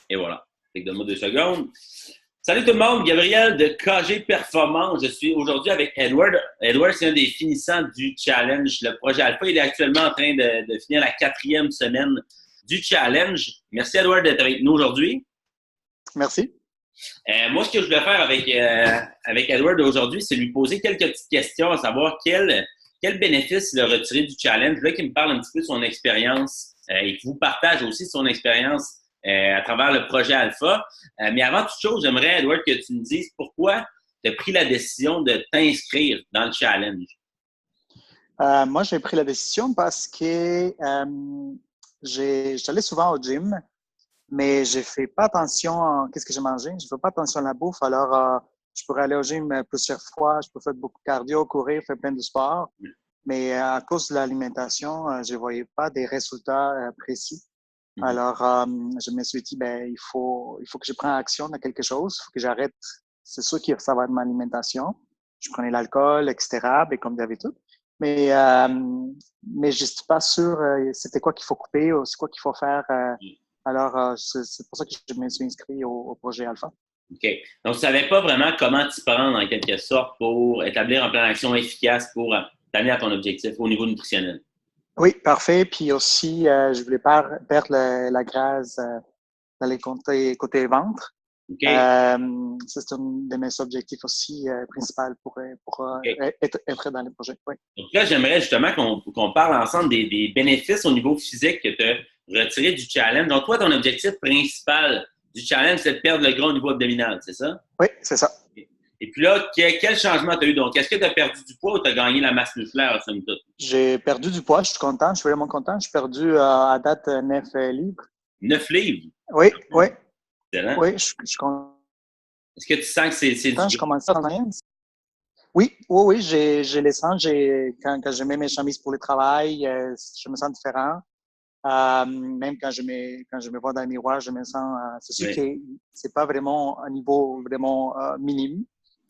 Et voilà. Fait que donne-moi 2 secondes. Salut tout le monde, Gabriel de KG Performance. Je suis aujourd'hui avec Edward. Edward, c'est un des finissants du challenge. Le projet Alpha, il est actuellement en train de finir la 4e semaine du challenge. Merci Edward d'être avec nous aujourd'hui. Merci. Moi, ce que je voulais faire avec Edward aujourd'hui, c'est lui poser quelques petites questions, à savoir quel bénéfice il a retiré du challenge. Je voulais qu'il me parle un petit peu de son expérience et qu'il vous partage aussi son expérience à travers le projet Alpha. Mais avant toute chose, j'aimerais, Edward, que tu me dises pourquoi tu as pris la décision de t'inscrire dans le challenge. Moi, j'ai pris la décision parce que j'allais souvent au gym, mais je fais pas attention à qu'est-ce que j'ai mangé. Je fais pas attention à la bouffe. Alors, je pourrais aller au gym plusieurs fois. Je peux faire beaucoup de cardio, courir, faire plein de sport. Mais à cause de l'alimentation, je voyais pas des résultats précis. Alors, je me suis dit, ben, il faut que je prenne action dans quelque chose. Il faut que j'arrête. C'est sûr que ça va être ma alimentation. Je prenais l'alcool, etc., ben, comme d'habitude. Mais je suis pas sûr c'était quoi qu'il faut couper ou c'est quoi qu'il faut faire. Alors, c'est pour ça que je me suis inscrit au projet Alpha. OK. Donc, tu ne savais pas vraiment comment t'y prendre, en quelque sorte, pour établir un plan d'action efficace pour t'amener à ton objectif au niveau nutritionnel. Oui, parfait. Puis aussi, je voulais pas perdre la graisse dans les côtés ventre. OK? Ça, c'est un de mes objectifs aussi principaux pour OK. être dans le projet. Oui. Donc là, j'aimerais justement qu'on parle ensemble des bénéfices au niveau physique que tu as retiré du challenge. Donc, toi, ton objectif principal du challenge, c'est de perdre le gras au niveau abdominal, c'est ça? Oui, c'est ça. Et puis là, quel changement tu as eu? Donc, est-ce que tu as perdu du poids ou tu as gagné la masse musculaire, somme toute? J'ai perdu du poids, je suis content, je suis vraiment content. J'ai perdu à date 9 livres. 9 livres? Oui, oui, Excellent. oui, je suis content. Est-ce que tu sens que c'est du Je gras? commence à rien. Oui, oui, oui, je les sens. Quand je mets mes chemises pour le travail, je me sens différent. Même quand je me vois dans le miroir, je me sens. C'est sûr Oui. que c'est pas vraiment un niveau vraiment minime,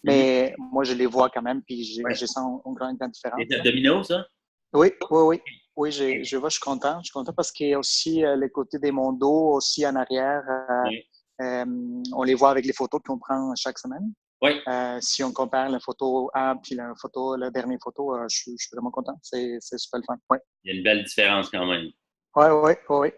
Mhm. mais moi je les vois quand même, puis Ouais. je sens une grande différence. Les abdominaux, ça? Oui, oui, oui. Oui, je vois, je suis content. Je suis content parce qu'il y a aussi les côtés de mon dos, aussi en arrière. Oui. On les voit avec les photos qu'on prend chaque semaine. Oui. Si on compare la photo 1 puis la dernière photo, je suis vraiment content. C'est super le fun. Oui, Il y a une belle différence quand même. oui, oui, oui.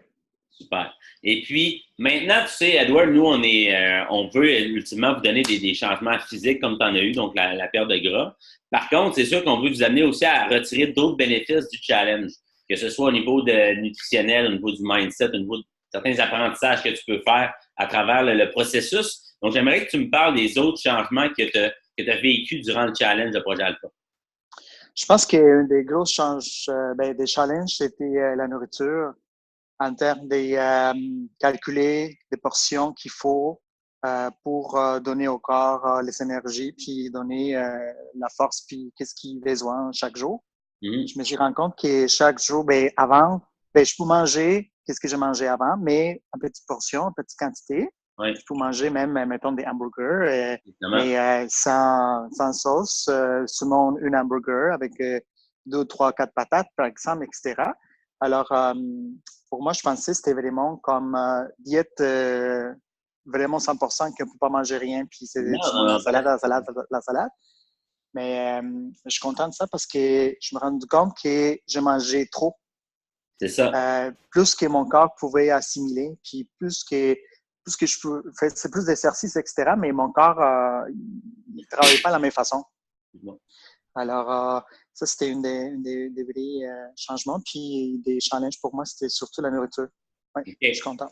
Super. Et puis, maintenant, tu sais, Edward, nous, on veut ultimement vous donner des changements physiques comme tu en as eu, donc la perte de gras. Par contre, c'est sûr qu'on veut vous amener aussi à retirer d'autres bénéfices du challenge, que ce soit au niveau nutritionnel, au niveau du mindset, au niveau de certains apprentissages que tu peux faire à travers le processus. Donc, j'aimerais que tu me parles des autres changements que tu as vécu durant le challenge de Projet Alpha. Je pense qu'un des gros des challenges, c'était la nourriture en termes de calculer des portions qu'il faut pour donner au corps les énergies, puis donner la force, puis qu'est-ce qu'il a besoin chaque jour. Mhm. Je me suis rendu compte que chaque jour, avant, je peux manger qu'est-ce que j'ai mangé avant, mais en petite portion, en petite quantité. Oui, Je peux manger même, mettons, des hamburgers, évidemment. mais sans sauce, seulement un hamburger avec 2, 3, 4 patates, par exemple, etc. Alors, pour moi, je pensais que c'était vraiment comme diète vraiment 100%, qu'on ne peut pas manger rien, puis Non, tu non, manges non, pas la salade. Mais je suis content de ça parce que je me rends compte que j'ai mangé trop, c'est ça. plus que mon corps pouvait assimiler, puis plus que je peux faire, c'est plus d'exercice, etc. Mais mon corps, il ne travaillait pas de la même façon. Alors, ça, c'était des vrais changements. Puis des challenges pour moi, c'était surtout la nourriture. Oui, je suis OK. content.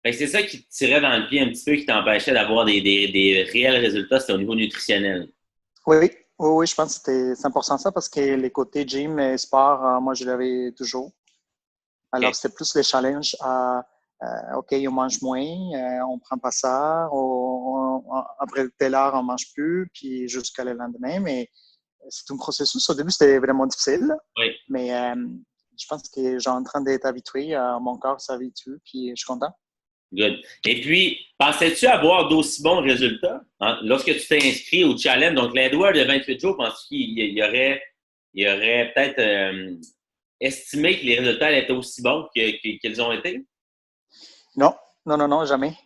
Fait que c'est ça qui te tirait dans le pied un petit peu, qui t'empêchait d'avoir des réels résultats, c'était au niveau nutritionnel. Oui, oui, oui, oui, je pense que c'était 100% ça parce que les côtés gym et sport, moi, je l'avais toujours. OK. Alors, c'était plus les challenges à, OK, on mange moins, on prend pas ça, après telle heure, on mange plus, puis jusqu'à le lendemain. Mais c'est un processus. Au début, c'était vraiment difficile, Oui. mais je pense que j'ai en train d'être habitué, mon corps s'habitue, puis je suis content. Good. Et puis, pensais-tu avoir d'aussi bons résultats hein, lorsque tu t'es inscrit au challenge? Donc, l'Edward de 28 jours, penses-tu qu'il y aurait peut-être estimé que les résultats allaient être aussi bons qu'ils ont été? Non, non, non, non, jamais.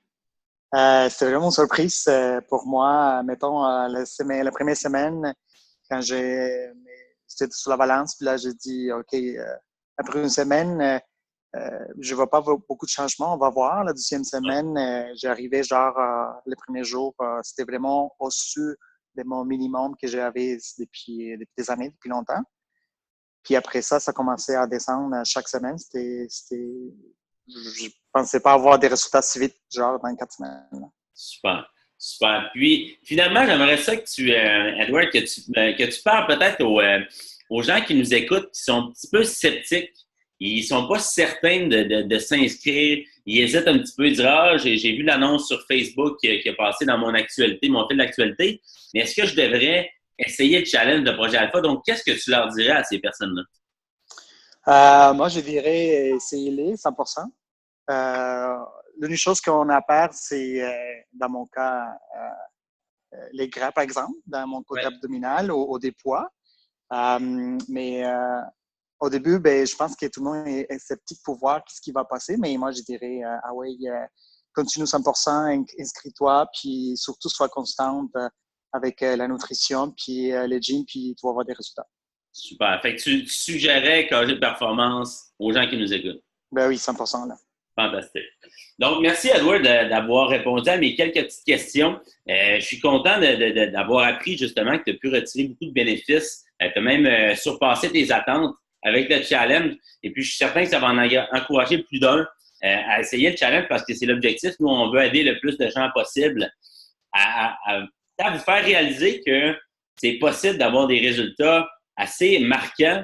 C'était vraiment une surprise pour moi. Mettons, la première semaine, quand j'étais sur la balance, puis là, j'ai dit, OK, après une semaine, je ne vois pas beaucoup de changements, on va voir. La deuxième semaine, j'ai arrivé genre, le premier jour, c'était vraiment au-dessus de mon minimum que j'avais depuis des années, depuis longtemps. Puis après ça, ça commençait à descendre chaque semaine. Je pensais pas avoir des résultats si vite, genre dans 4 semaines. Super. Super. Puis, finalement, j'aimerais ça que Edward, que tu parles peut-être aux gens qui nous écoutent, qui sont un petit peu sceptiques. Ils sont pas certains de s'inscrire. Ils hésitent un petit peu. Ils disent, ah, j'ai vu l'annonce sur Facebook qui a passé dans mon actualité, mon fil d'actualité. Mais est-ce que je devrais essayer le challenge de Projet Alpha? Donc, qu'est-ce que tu leur dirais à ces personnes-là? Moi, je dirais essayez-les 100%. L'unique chose qu'on a à perdre, c'est, dans mon cas, les gras, par exemple, dans mon côté Ouais. abdominal, au des poids. Mais au début, ben, je pense que tout le monde est sceptique pour voir ce qui va passer. Mais moi, je dirais, ah oui, continue 100%, inscris-toi, puis surtout, sois constante avec la nutrition, puis les gyms, puis tu vas avoir des résultats. Super. Fait que tu suggérais KG de performance aux gens qui nous écoutent. Ben oui, 100% là. Fantastique. Donc, merci Edward d'avoir répondu à mes quelques petites questions. Je suis content d'avoir appris justement que tu as pu retirer beaucoup de bénéfices. Tu as même surpassé tes attentes avec le challenge. Et puis, je suis certain que ça va en encourager plus d'un à essayer le challenge parce que c'est l'objectif. Nous, on veut aider le plus de gens possible à vous faire réaliser que c'est possible d'avoir des résultats assez marquants,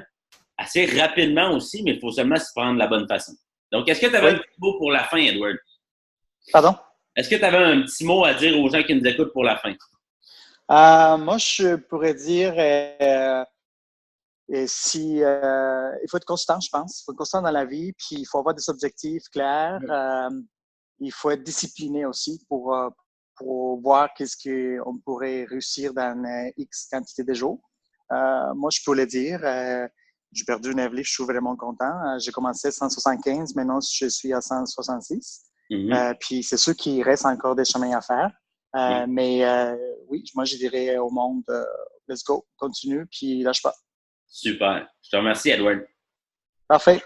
assez rapidement aussi, mais il faut seulement s'y prendre de la bonne façon. Donc, est-ce que tu avais Oui. un petit mot pour la fin, Edward? Pardon? Est-ce que tu avais un petit mot à dire aux gens qui nous écoutent pour la fin? Moi, je pourrais dire il faut être constant, je pense. Il faut être constant dans la vie, puis il faut avoir des objectifs clairs. Il faut être discipliné aussi pour voir qu'est-ce qu'on pourrait réussir dans X quantité de jours. Moi, je peux le dire. J'ai perdu 9 livres, je suis vraiment content. J'ai commencé à 175, maintenant je suis à 166. Puis c'est sûr qu'il reste encore des chemins à faire. Mais oui, moi je dirais au monde, let's go, continue, puis lâche pas. Super. Je te remercie, Edward. Parfait.